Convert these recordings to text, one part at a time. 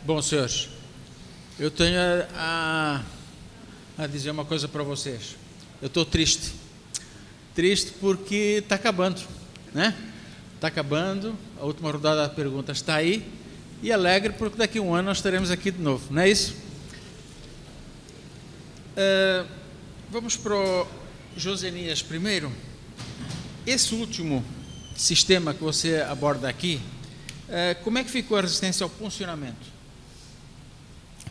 Bom, senhores, eu tenho a dizer uma coisa para vocês. Eu estou triste. Triste porque está acabando, né? Está acabando, a última rodada de perguntas está aí, e alegre porque daqui a um ano nós estaremos aqui de novo, não é isso? Vamos para o Josenias primeiro. Esse último sistema que você aborda aqui, como é que ficou a resistência ao funcionamento?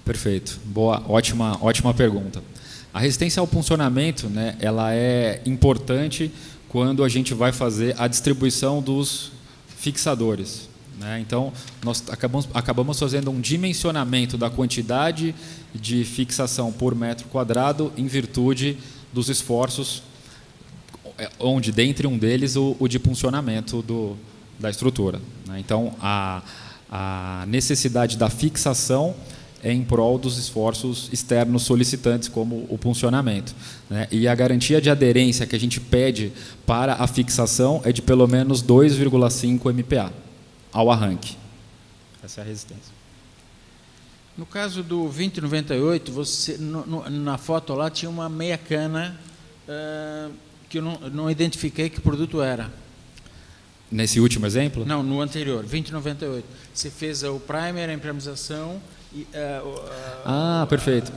Perfeito, boa, ótima pergunta. A resistência ao puncionamento, né, ela é importante quando a gente vai fazer a distribuição dos fixadores, né? Então, nós acabamos fazendo um dimensionamento da quantidade de fixação por metro quadrado em virtude dos esforços, onde, dentre um deles, o de puncionamento da estrutura, né? Então, a necessidade da fixação é em prol dos esforços externos solicitantes, como o puncionamento, né? E a garantia de aderência que a gente pede para a fixação é de pelo menos 2,5 MPa ao arranque. Essa é a resistência. No caso do 2098, você, na foto lá tinha uma meia cana que eu não identifiquei que produto era. Nesse último exemplo? Não, no anterior, 2098. Você fez o primer, a impermeabilização... perfeito.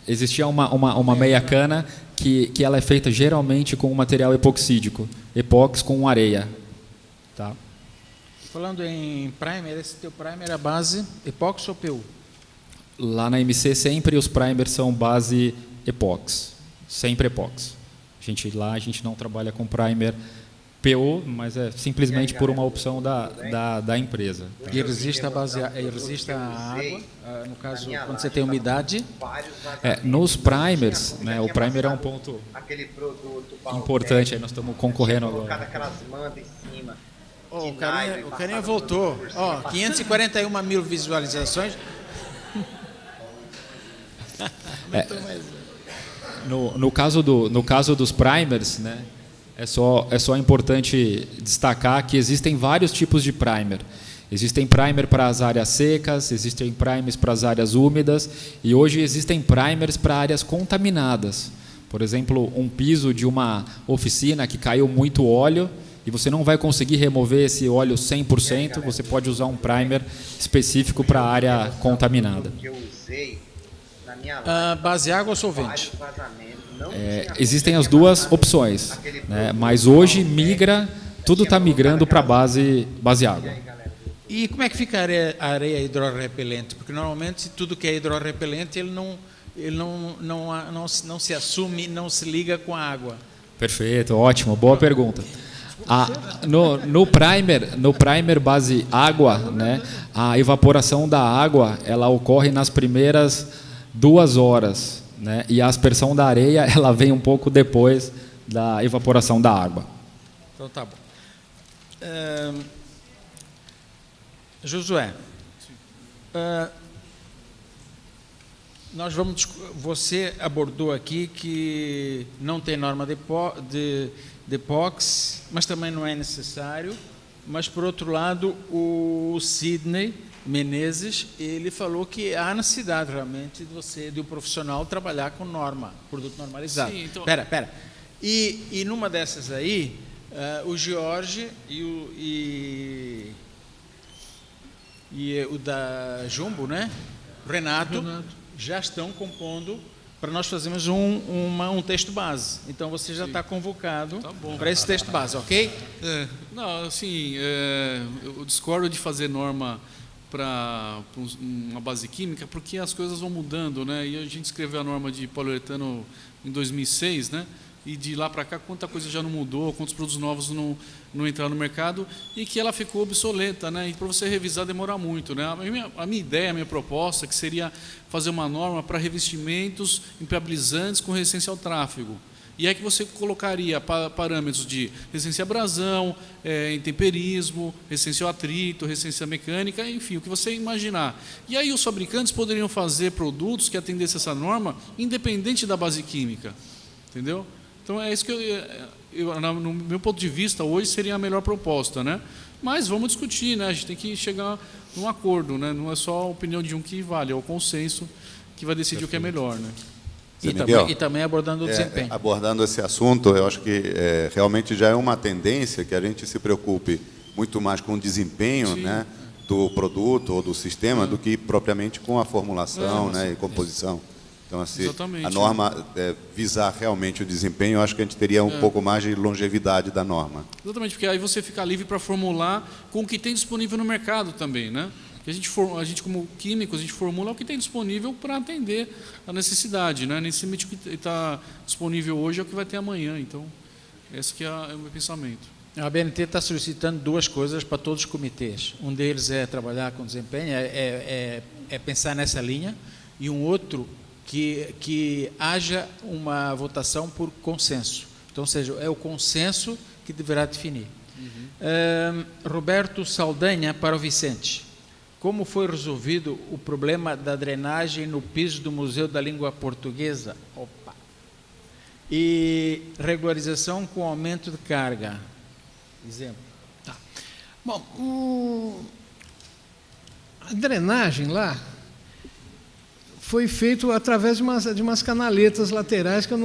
Existia uma meia cana que ela é feita geralmente com um material epoxídico, epóxi com areia. Tá? Falando em primer, esse teu primer é a base epóxi ou PU? Lá na MC sempre os primers são base epóxi, sempre epóxi. Lá a gente não trabalha com primer PU, mas é simplesmente por uma opção da empresa. E resiste a água, no caso, quando você tem umidade? Nos primers, né, o primer é um ponto importante, aí nós estamos concorrendo agora. O carinha voltou. 541 mil visualizações. No caso dos primers, né, é só importante destacar que existem vários tipos de primer. Existem primer para as áreas secas, existem primers para as áreas úmidas, e hoje existem primers para áreas contaminadas. Por exemplo, um piso de uma oficina que caiu muito óleo, e você não vai conseguir remover esse óleo 100%, você pode usar um primer específico para a área contaminada. Base água ou solvente? Existem as duas opções, né? Mas hoje tudo está migrando para base água. E como é que fica a areia hidrorrepelente? Porque normalmente tudo que é hidrorrepelente ele não se assume, não se liga com a água. Perfeito, ótimo, boa pergunta. No primer base água, né, a evaporação da água ela ocorre nas primeiras 2 horas, né, e a aspersão da areia ela vem um pouco depois da evaporação da água. Então tá bom. Josué, você abordou aqui que não tem norma de epóxi, mas também não é necessário. Mas, por outro lado, o Sidney Menezes, ele falou que há necessidade realmente de um profissional trabalhar com norma, produto normalizado. Sim, então... Pera. E numa dessas aí, o Jorge e o da Jumbo, né? Renato, já estão compondo para nós fazermos um texto base. Então você já está convocado para esse texto base, ok? Eu discordo de fazer norma para uma base química, porque as coisas vão mudando, né? E a gente escreveu a norma de poliuretano em 2006, né? E de lá para cá, quanta coisa já não mudou, quantos produtos novos não entraram no mercado, e que ela ficou obsoleta, né? E para você revisar demora muito, né? A minha ideia, a minha proposta, que seria fazer uma norma para revestimentos impermeabilizantes com resistência ao tráfego. E é que você colocaria parâmetros de resistência à abrasão, intemperismo, resistência ao atrito, resistência mecânica, enfim, o que você imaginar. E aí os fabricantes poderiam fazer produtos que atendessem essa norma, independente da base química, entendeu? Então é isso que no meu ponto de vista hoje seria a melhor proposta, né? Mas vamos discutir, né? A gente tem que chegar num acordo, né? Não é só a opinião de um que vale, é o consenso que vai decidir o que é melhor, né? E também abordando o desempenho. Abordando esse assunto, eu acho que realmente já é uma tendência que a gente se preocupe muito mais com o desempenho, né, do produto ou do sistema do que propriamente com a formulação, né, e composição. Então, assim, a norma visar realmente o desempenho, eu acho que a gente teria um pouco mais de longevidade da norma. Exatamente, porque aí você fica livre para formular com o que tem disponível no mercado também, né? Que a gente como químicos, a gente formula o que tem disponível para atender a necessidade, né? Nem sempre o que está disponível hoje é o que vai ter amanhã. Então, esse que é o meu pensamento. A ABNT está solicitando duas coisas para todos os comitês. Um deles é trabalhar com desempenho, é pensar nessa linha, e um outro que haja uma votação por consenso. Então, ou seja, é o consenso que deverá definir. Roberto Saldanha para o Vicente. Como foi resolvido o problema da drenagem no piso do Museu da Língua Portuguesa? Opa! E regularização com aumento de carga. Exemplo. Tá. Bom, a drenagem lá foi feito através de umas canaletas laterais que eu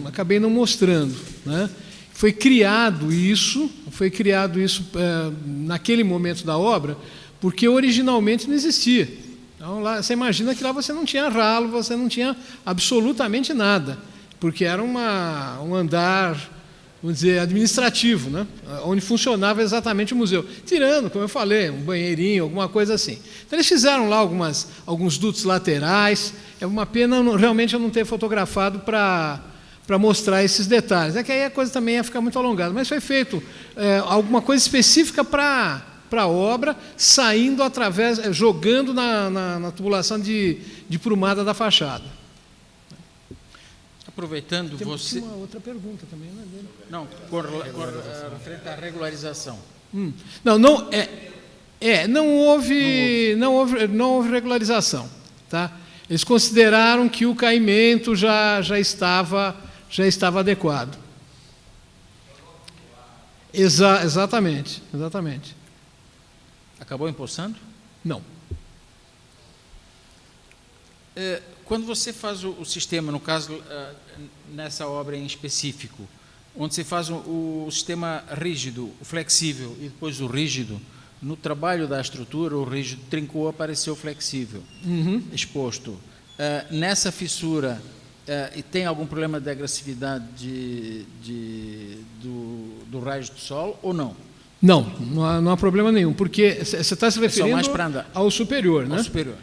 acabei não mostrando, né? Foi criado isso naquele momento da obra, porque originalmente não existia. Então, lá, você imagina que lá você não tinha ralo, você não tinha absolutamente nada, porque era um andar, vamos dizer, administrativo, né? Onde funcionava exatamente o museu. Tirando, como eu falei, um banheirinho, alguma coisa assim. Então, eles fizeram lá alguns dutos laterais. É uma pena realmente eu não ter fotografado para mostrar esses detalhes. É que aí a coisa também ia ficar muito alongada. Mas foi feito alguma coisa específica para a obra, saindo jogando na tubulação de prumada da fachada. Aproveitando você... Tem uma outra pergunta também, né? Não, referente à regularização. Não houve regularização, tá? Eles consideraram que o caimento já estava adequado. Exatamente. Acabou empossando? Não. Quando você faz o sistema, no caso, nessa obra em específico, onde você faz o sistema rígido, o flexível e depois o rígido, no trabalho da estrutura, o rígido trincou, apareceu flexível, exposto. Nessa fissura, e tem algum problema de agressividade do raio do solo ou não? Não há problema nenhum, porque você está se referindo ao superior, né? Ao superior.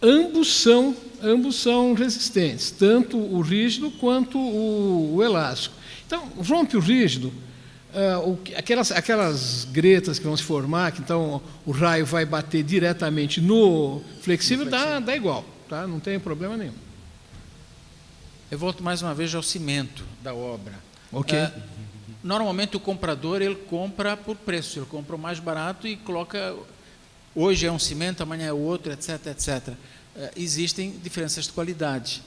Ambos são resistentes, tanto o rígido quanto o elástico. Então, rompe o rígido, aquelas gretas que vão se formar, que então o raio vai bater diretamente no flexível, dá igual, tá? Não tem problema nenhum. Eu volto mais uma vez ao cimento da obra. Ok. Normalmente o comprador ele compra por preço, ele compra o mais barato e coloca, hoje é um cimento, amanhã é outro, etc, etc. Existem diferenças de qualidade.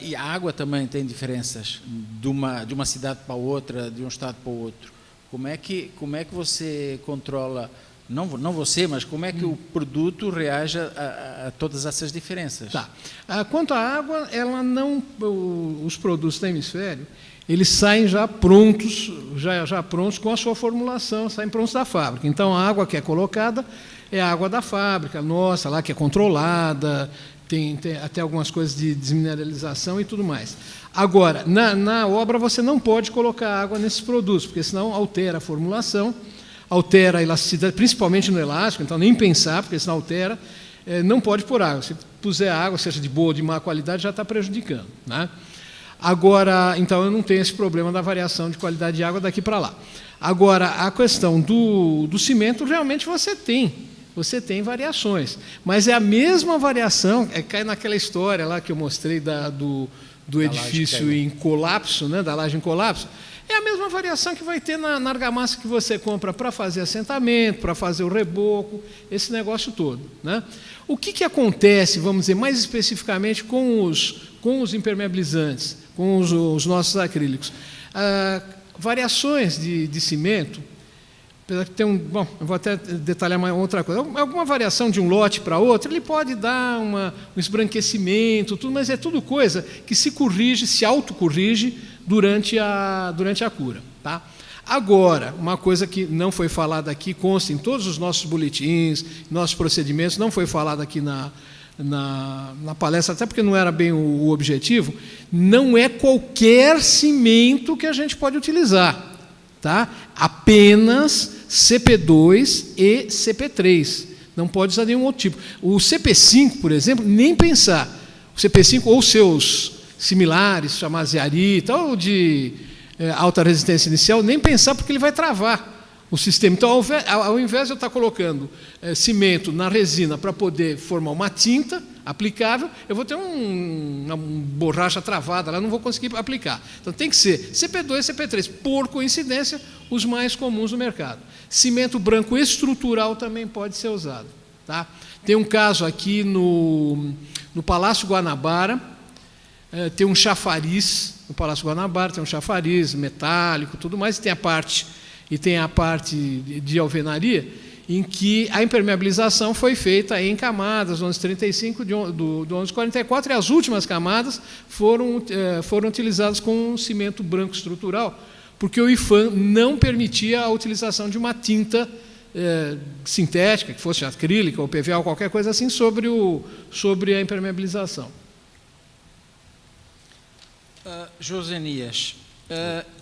E a água também tem diferenças de uma cidade para outra, de um estado para o outro. Como é que você controla, não você, mas como é que o produto reage a todas essas diferenças? Tá. Quanto à água, os produtos da Hemisfério, eles saem já prontos, já prontos com a sua formulação, saem prontos da fábrica. Então, a água que é colocada é a água da fábrica, nossa, lá que é controlada, tem até algumas coisas de desmineralização e tudo mais. Agora, na obra você não pode colocar água nesses produtos, porque senão altera a formulação, altera a elasticidade, principalmente no elástico, então nem pensar, porque senão altera, não pode pôr água. Se puser água, seja de boa ou de má qualidade, já está prejudicando, né? Agora, então eu não tenho esse problema da variação de qualidade de água daqui para lá. Agora, a questão do cimento, realmente você tem variações, mas é a mesma variação, cai naquela história lá que eu mostrei do edifício em colapso, né, da laje em colapso, é a mesma variação que vai ter na argamassa que você compra para fazer assentamento, para fazer o reboco, esse negócio todo, né? O que acontece, vamos dizer, mais especificamente com os impermeabilizantes, com os nossos acrílicos? Variações de cimento apesar que tem bom, eu vou até detalhar mais outra coisa. Alguma variação de um lote para outro, ele pode dar um esbranquecimento, tudo, mas é tudo coisa que se corrige, se autocorrige durante a cura, tá? Agora, uma coisa que não foi falada aqui, consta em todos os nossos boletins, nossos procedimentos, não foi falada aqui na palestra, até porque não era bem o objetivo, não é qualquer cimento que a gente pode utilizar, tá? Apenas CP2 e CP3, não pode usar nenhum outro tipo. O CP5, por exemplo, nem pensar. O CP5 ou seus similares, chamados de arita, ou de alta resistência inicial, nem pensar, porque ele vai travar o sistema. Então, ao invés de eu estar colocando cimento na resina para poder formar uma tinta aplicável, eu vou ter uma borracha travada lá, não vou conseguir aplicar. Então, tem que ser CP2 e CP3, por coincidência, os mais comuns no mercado. Cimento branco estrutural também pode ser usado, tá? Tem um caso aqui no Palácio Guanabara, tem um chafariz, no Palácio Guanabara tem um chafariz metálico, tudo mais, e tem a parte de alvenaria, em que a impermeabilização foi feita em camadas, do 1135 do 1144, e as últimas camadas foram utilizadas com cimento branco estrutural, porque o IFAM não permitia a utilização de uma tinta sintética, que fosse acrílica ou PVA ou qualquer coisa assim, sobre a impermeabilização. Josenias,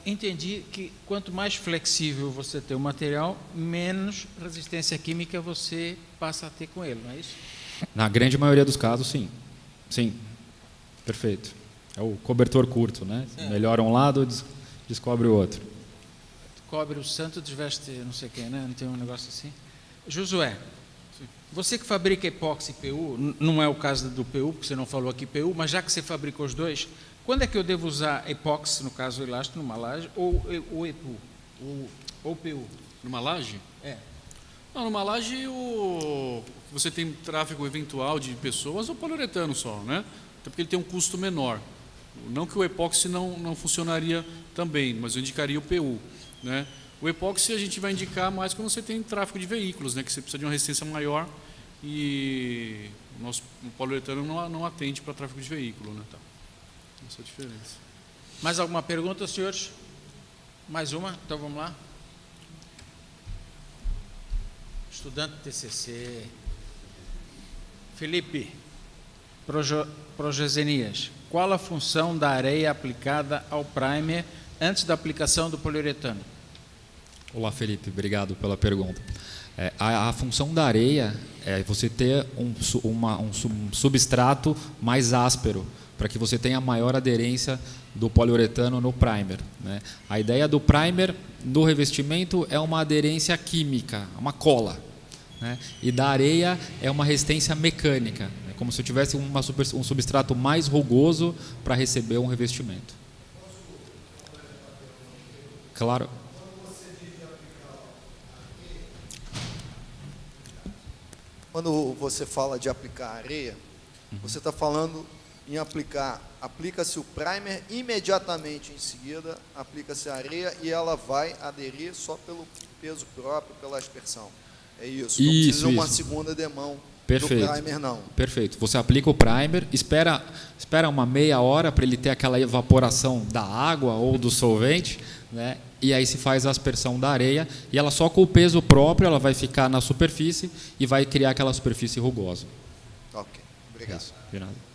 entendi que quanto mais flexível você tem o material, menos resistência química você passa a ter com ele, não é isso? Na grande maioria dos casos, sim. Sim, perfeito. É o cobertor curto, né? Melhora um lado, descobre o outro. Cobre o santo, desveste não sei quem, né? Não tem um negócio assim? Josué, você que fabrica epóxi e PU, não é o caso do PU, porque você não falou aqui PU, mas já que você fabrica os dois, quando é que eu devo usar epóxi, no caso o elástico, numa laje, ou EPU, ou PU? Numa laje? É. Não, numa laje você tem tráfego eventual de pessoas ou poliuretano só, né? Até porque ele tem um custo menor. Não que o epóxi não funcionaria também, mas eu indicaria o PU, né? O epóxi a gente vai indicar mais quando você tem tráfego de veículos, né? Que você precisa de uma resistência maior e o poliuretano não atende para tráfego de veículo, né? Tá. Essa é a diferença. Mais alguma pergunta, senhores? Mais uma? Então vamos lá. Estudante de TCC. Felipe, Progezenias, qual a função da areia aplicada ao primer antes da aplicação do poliuretano? Olá, Felipe, obrigado pela pergunta. A função da areia é você ter um substrato mais áspero, para que você tenha maior aderência do poliuretano no primer, né? A ideia do primer no revestimento é uma aderência química, uma cola, né? E da areia é uma resistência mecânica, é como se eu tivesse um substrato mais rugoso para receber um revestimento. Claro. Quando você fala de aplicar areia, você está falando em aplica-se o primer, imediatamente em seguida aplica-se a areia e ela vai aderir só pelo peso próprio, pela aspersão. É isso, não precisa uma segunda demão do primer, não. Perfeito. Você aplica o primer, espera uma meia hora para ele ter aquela evaporação da água ou do solvente, né? E aí se faz a aspersão da areia e ela só com o peso próprio ela vai ficar na superfície e vai criar aquela superfície rugosa. Ok, obrigado. Isso, de nada.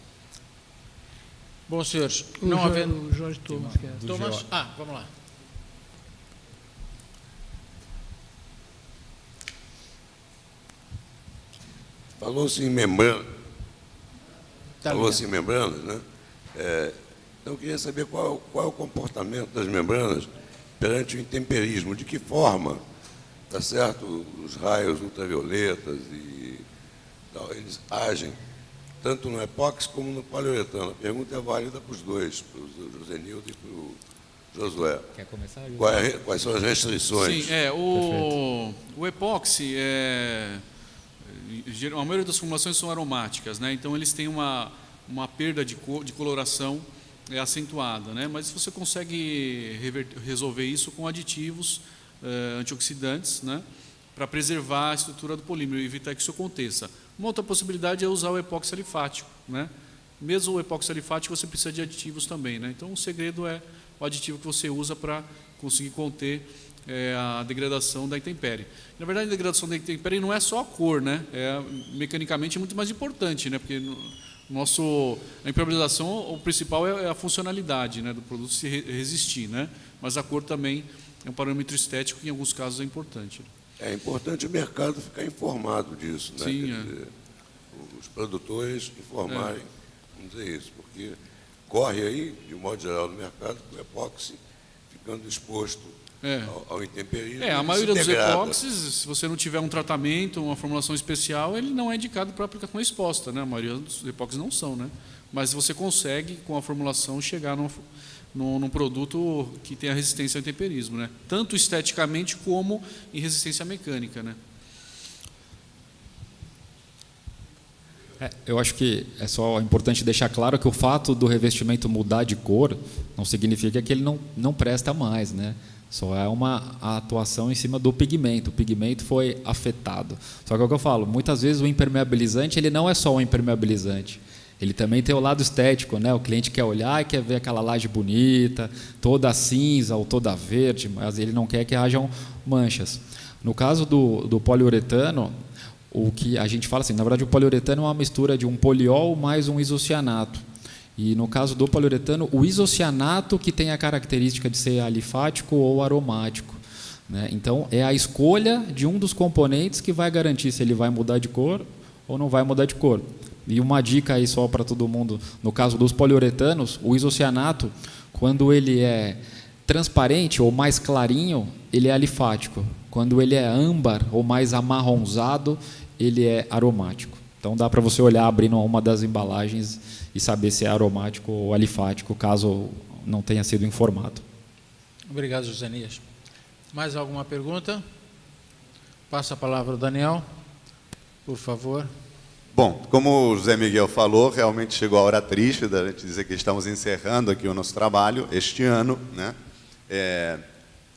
Bom, senhores, não havendo... O Jorge Thomas. Thomas? Vamos lá. Falou-se em membrana. Tá Falou-se em membranas, né? Então, eu queria saber qual é o comportamento das membranas perante o intemperismo. De que forma, tá certo, os raios ultravioletas e tal, eles agem tanto no epóxi como no poliuretano. A pergunta é válida para os dois, para o Josenildo e para o Josué. Quer começar? Quais são as restrições? Sim, o epóxi, a maioria das formulações são aromáticas, né? Então eles têm uma perda de coloração acentuada, né? Mas você consegue resolver isso com aditivos antioxidantes, né, para preservar a estrutura do polímero e evitar que isso aconteça. Uma outra possibilidade é usar o epóxi alifático, né? Mesmo o epóxi alifático você precisa de aditivos também, né? Então o segredo é o aditivo que você usa para conseguir conter a degradação da intempérie. Na verdade, a degradação da intempérie não é só a cor, né? Mecanicamente é muito mais importante, né? Porque a impermeabilização, o principal é a funcionalidade, né, do produto se resistir, né? Mas a cor também é um parâmetro estético que em alguns casos é importante. É importante o mercado ficar informado disso, né? Sim, Quer dizer, os produtores informarem, vamos dizer isso, porque corre aí, de um modo geral, no mercado, o epóxi ficando exposto ao intemperismo. A maioria dos epóxis, se você não tiver um tratamento, uma formulação especial, ele não é indicado para aplicação exposta, né? A maioria dos epóxis não são, né? Mas você consegue, com a formulação, chegar num produto que tenha resistência ao intemperismo, né? Tanto esteticamente como em resistência mecânica, né? Eu acho que é só importante deixar claro que o fato do revestimento mudar de cor não significa que ele não presta mais, né? Só é uma atuação em cima do pigmento. O pigmento foi afetado. Só que é o que eu falo, muitas vezes o impermeabilizante ele não é só um impermeabilizante. Ele também tem o lado estético, né? O cliente quer olhar e quer ver aquela laje bonita, toda cinza ou toda verde, mas ele não quer que hajam manchas. No caso do poliuretano, o que a gente fala assim, na verdade o poliuretano é uma mistura de um poliol mais um isocianato. E no caso do poliuretano, o isocianato que tem a característica de ser alifático ou aromático, né? Então, é a escolha de um dos componentes que vai garantir se ele vai mudar de cor ou não vai mudar de cor. E uma dica aí só para todo mundo, no caso dos poliuretanos, o isocianato, quando ele é transparente ou mais clarinho, ele é alifático. Quando ele é âmbar ou mais amarronzado, ele é aromático. Então, dá para você olhar abrindo uma das embalagens e saber se é aromático ou alifático, caso não tenha sido informado. Obrigado, Josenias. Mais alguma pergunta? Passa a palavra ao Daniel, por favor. Bom, como o José Miguel falou, realmente chegou a hora triste da gente dizer que estamos encerrando aqui o nosso trabalho este ano, né?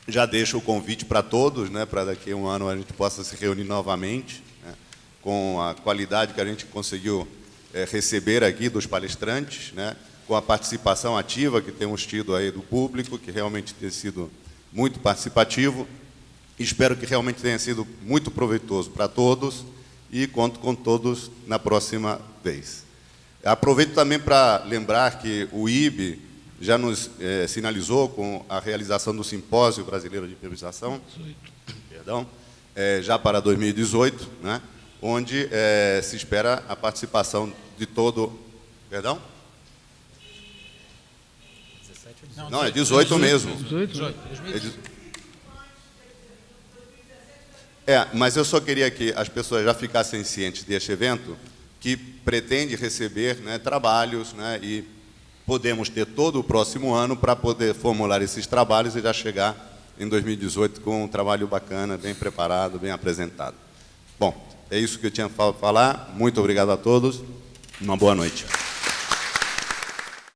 Já deixo o convite para todos, né, para daqui a um ano a gente possa se reunir novamente, né, com a qualidade que a gente conseguiu receber aqui dos palestrantes, né, com a participação ativa que temos tido aí do público, que realmente tem sido muito participativo. Espero que realmente tenha sido muito proveitoso para todos e conto com todos na próxima vez. Aproveito também para lembrar que o IBE já nos sinalizou com a realização do Simpósio Brasileiro de Impermeabilização, já para 2018, né, onde se espera a participação de todo... Perdão? Não, é 18 mesmo. 18. Mas eu só queria que as pessoas já ficassem cientes deste evento, que pretende receber, né, trabalhos, né, e podemos ter todo o próximo ano para poder formular esses trabalhos e já chegar em 2018 com um trabalho bacana, bem preparado, bem apresentado. Bom, é isso que eu tinha para falar. Muito obrigado a todos. Uma boa noite.